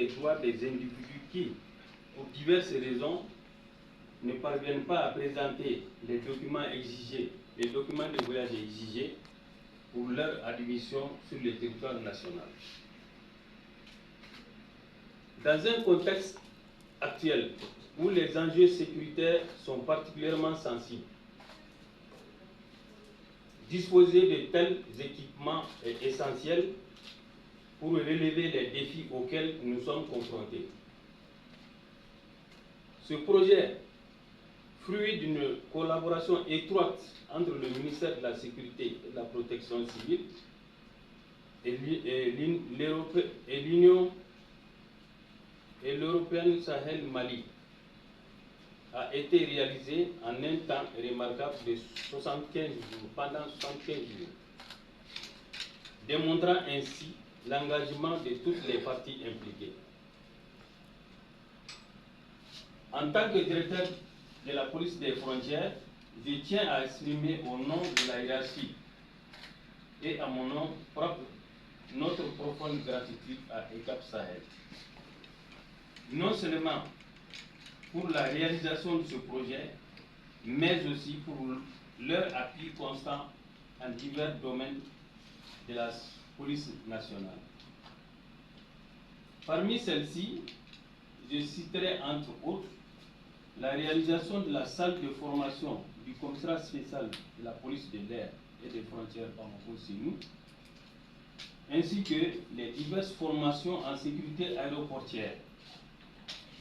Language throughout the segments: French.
des droits des individus qui, pour diverses raisons, ne parviennent pas à présenter les documents exigés, les documents de voyage exigés pour leur admission sur le territoire national. Dans un contexte actuel où les enjeux sécuritaires sont particulièrement sensibles, disposer de tels équipements est essentiel pour relever les défis auxquels nous sommes confrontés. Ce projet, fruit d'une collaboration étroite entre le ministère de la Sécurité et de la Protection civile et l'Union et l'Européenne Sahel Mali, a été réalisé en un temps remarquable de 75 jours, pendant 75 jours, démontrant ainsi l'engagement de toutes les parties impliquées. En tant que directeur de la police des frontières, je tiens à exprimer au nom de la hiérarchie et à mon nom propre notre profonde gratitude à ECAP Sahel. Non seulement pour la réalisation de ce projet, mais aussi pour leur appui constant en divers domaines de la police nationale. Parmi celles-ci, je citerai entre autres la réalisation de la salle de formation du commissariat spécial de la police de l'air et des frontières Bamako-Sénou, ainsi que les diverses formations en sécurité aéroportière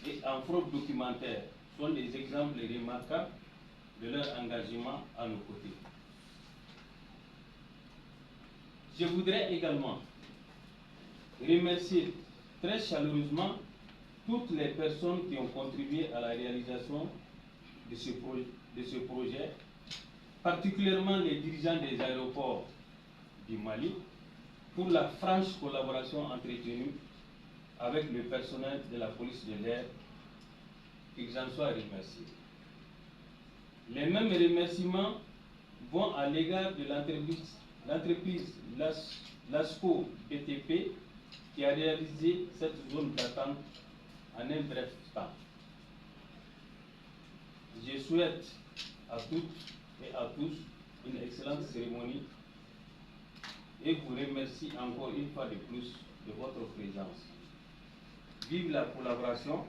et en fraude documentaire sont des exemples remarquables de leur engagement à nos côtés. Je voudrais également remercier très chaleureusement toutes les personnes qui ont contribué à la réalisation de ce projet, particulièrement les dirigeants des aéroports du Mali, pour la franche collaboration entretenue avec le personnel de la police de l'air, que j'en sois remercié. Les mêmes remerciements vont à l'égard de l'entreprise LASCO BTP qui a réalisé cette zone d'attente en un bref temps. Je souhaite à toutes et à tous une excellente cérémonie et vous remercie encore une fois de plus de votre présence. Vive la collaboration,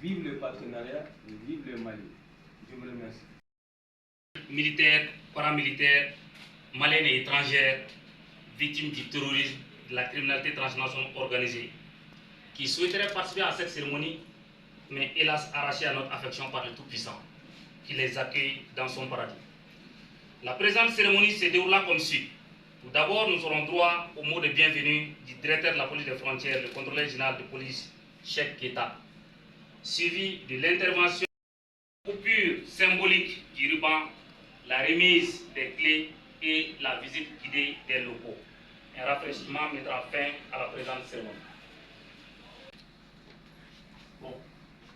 vive le partenariat et vive le Mali. Je vous remercie. Militaires, paramilitaires, maliennes et étrangères, victimes du terrorisme, de la criminalité transnationale organisée, qui souhaiteraient participer à cette cérémonie, mais hélas arrachés à notre affection par le Tout-Puissant, qui les accueille dans son paradis. La présente cérémonie se déroulera comme suit. Tout d'abord, nous aurons droit au mot de bienvenue du directeur de la police des frontières, le contrôleur général de police, Cheikh Keita, suivi de l'intervention coupure symbolique du ruban, la remise des clés et la visite guidée des locaux. Un rafraîchissement mettra fin à la présente cérémonie. Bon,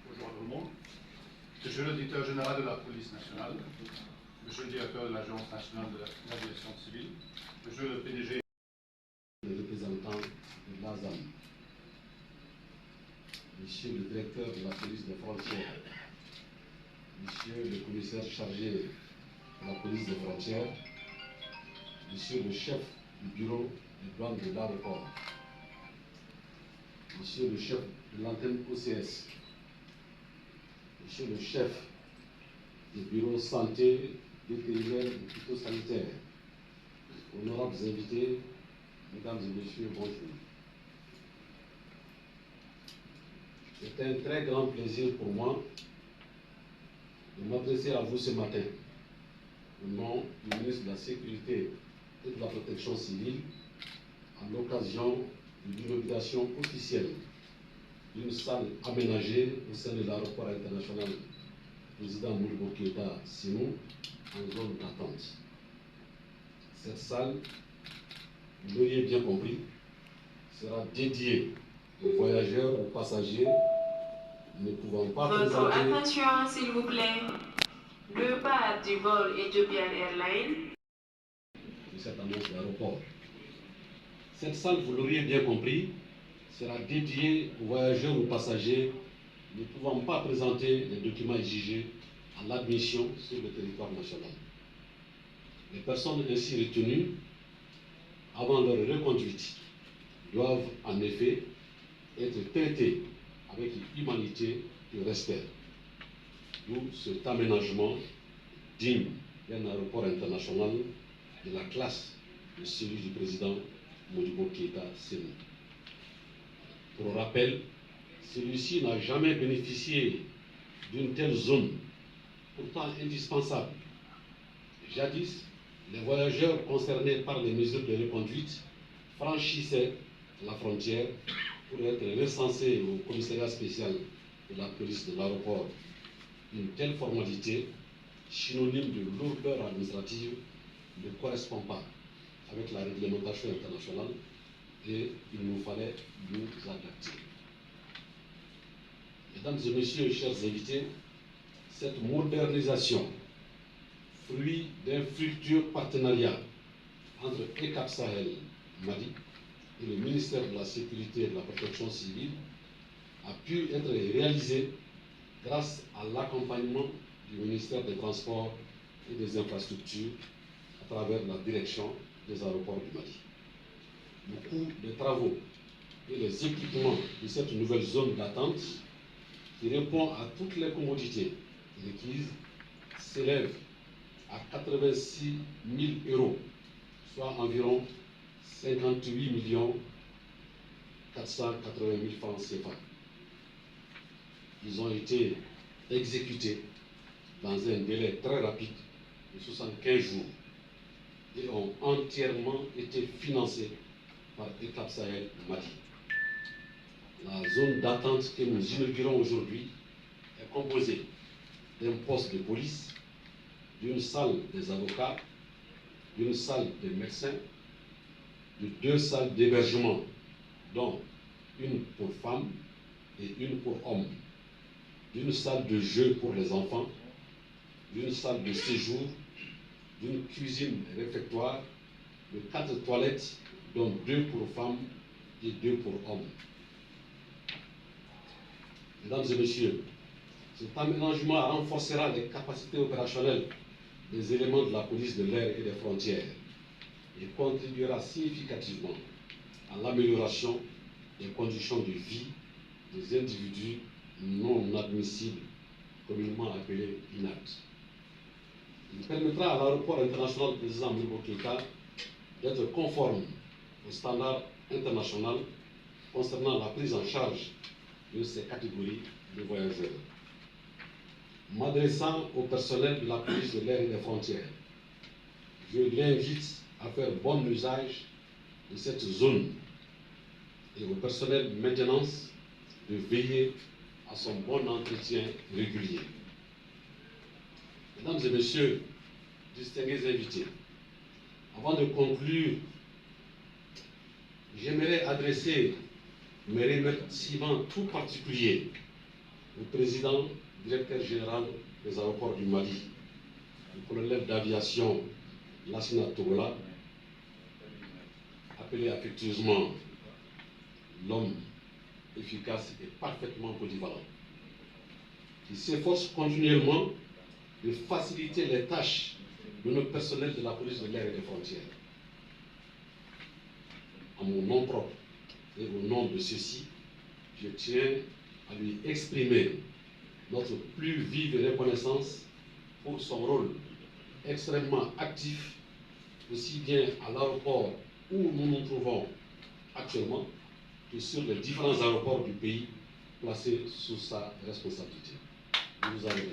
bonjour à tout le monde. Monsieur le directeur général de la police nationale, monsieur le directeur de l'Agence nationale de l'aviation civile, monsieur le PDG, les représentants de l'ASAM, monsieur le directeur de la police des frontières, monsieur le commissaire chargé de la police des frontières, monsieur le chef du bureau des douanes de l'aéroport, monsieur le chef de l'antenne OCS, monsieur le chef du bureau santé, vétérinaire et phytosanitaire, honorables invités, mesdames et messieurs, bonjour. C'est un très grand plaisir pour moi de m'adresser à vous ce matin au nom du ministre de la Sécurité et de la Protection civile à l'occasion de l'inauguration officielle d'une salle aménagée au sein de l'aéroport international président Modibo Keïta Sénou en zone d'attente. Cette salle, vous l'auriez bien compris, sera dédiée aux voyageurs, aux passagers ne pouvant pas Votre présenter... attention, s'il vous plaît. Le pas du vol Ethiopian Airlines. De cette annonce d'aéroport. Cette salle, vous l'auriez bien compris, sera dédié aux voyageurs ou passagers ne pouvant pas présenter les documents exigés à l'admission sur le territoire national. Les personnes ainsi retenues, avant leur reconduite, doivent en effet être traitées avec humanité et respect. D'où cet aménagement digne d'un aéroport international de la classe de celui du président Modibo Keïta Sénou. Pour rappel, celui-ci n'a jamais bénéficié d'une telle zone, pourtant indispensable. Jadis, les voyageurs concernés par les mesures de reconduite franchissaient la frontière pour être recensés au commissariat spécial de la police de l'aéroport. Une telle formalité, synonyme de lourdeur administrative, ne correspond pas avec la réglementation internationale et il nous fallait nous adapter. Mesdames et messieurs, chers invités, cette modernisation, fruit d'un fructueux partenariat entre ECAP Sahel Mali et le ministère de la Sécurité et de la Protection civile, a pu être réalisée grâce à l'accompagnement du ministère des Transports et des Infrastructures à travers la direction des aéroports du Mali. Le coût des travaux et des équipements de cette nouvelle zone d'attente, qui répond à toutes les commodités requises, s'élève à 86 000 €, soit environ 58 480 000 francs CFA. Ils ont été exécutés dans un délai très rapide de 75 jours et ont entièrement été financés par ECAP Sahel Mali. La zone d'attente que nous inaugurons aujourd'hui est composée d'un poste de police, d'une salle des avocats, d'une salle des médecins, de 2 salles d'hébergement, dont une pour femmes et une pour hommes, d'une salle de jeu pour les enfants, d'une salle de séjour, d'une cuisine réfectoire, de 4 toilettes, dont 2 pour femmes et 2 pour hommes. Mesdames et messieurs, cet aménagement renforcera les capacités opérationnelles des éléments de la police de l'air et des frontières et contribuera significativement à l'amélioration des conditions de vie des individus non admissibles, communément appelés inaptes. Il permettra à l'aéroport international président Modibo Keïta d'être conforme aux standards internationaux concernant la prise en charge de ces catégories de voyageurs. M'adressant au personnel de la police de l'air et des frontières, je l'invite à faire bon usage de cette zone et au personnel de maintenance de veiller à son bon entretien régulier. Mesdames et messieurs, distingués invités, avant de conclure, j'aimerais adresser mes remerciements tout particuliers au président, directeur général des aéroports du Mali, le colonel d'aviation Lassina Togola, appelé affectueusement l'homme efficace et parfaitement polyvalent, qui s'efforce continuellement de faciliter les tâches de nos personnels de la police de l'air et des frontières. En mon nom propre et au nom de ceux-ci, je tiens à lui exprimer notre plus vive reconnaissance pour son rôle extrêmement actif, aussi bien à l'aéroport où nous nous trouvons actuellement que sur les différents aéroports du pays placés sous sa responsabilité. Je vous en remercie.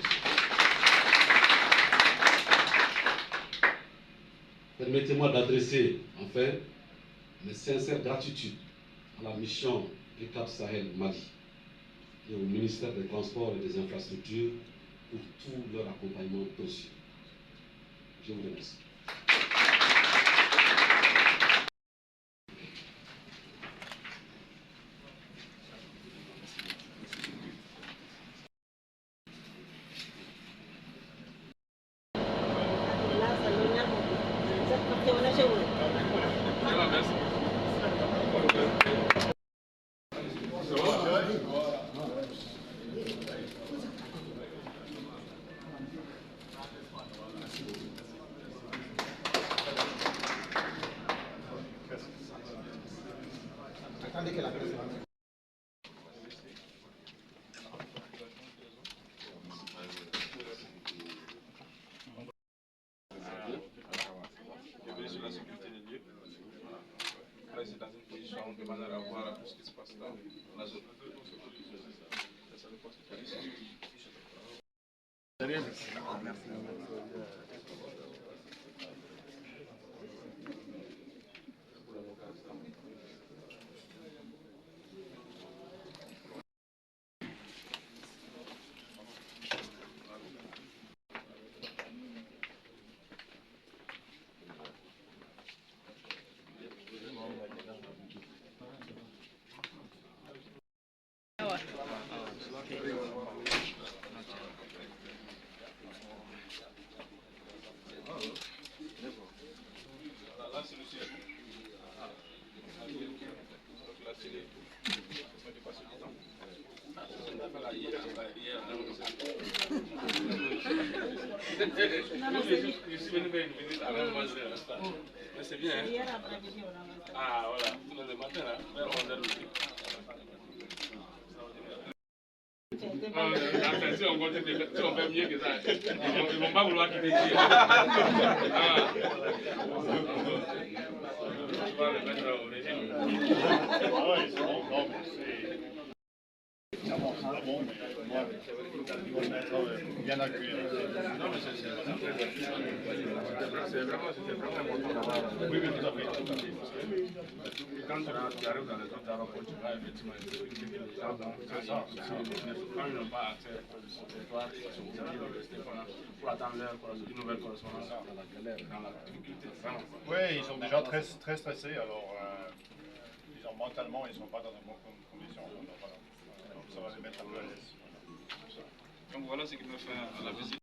Permettez-moi d'adresser enfin mes sincères gratitudes à la mission ECAP Sahel Mali et au ministère des Transports et des Infrastructures pour tout leur accompagnement précieux. Je vous remercie. Attendez que la presse rentre. Sur la sécurité des lieux. Après, c'est dans une position de manière à voir ce qui se passe dans la zone. Là, c'est le séjour. Donc là, c'est les. Je suis venu vers une minute à même manger à l'instant. Mais c'est bien. Ah voilà, le matin là, vers 11h. Si on continue, si on fait mieux que ça, ils ne vont pas vouloir quitter ici. Tu vas le mettre au régime. Ah ouais, c'est bon, non, mais c'est... Ça bon, mais moi, ils vont le mettre bien à cuire. Non, mais c'est vraiment important d'avoir... Oui, oui, tout à fait. Quand tu arrives dans les autres aéroports, tu vas effectivement les gens, quand ils n'ont pas accès au territoire, ils sont obligés de rester pour attendre une nouvelle correspondance dans la difficulté. Oui, ils sont déjà très stressés, alors disons, mentalement, ils ne sont pas dans de bonnes conditions. Donc, voilà. Donc ça va les mettre un peu à l'aise. Donc voilà ce qui me fait à la visite.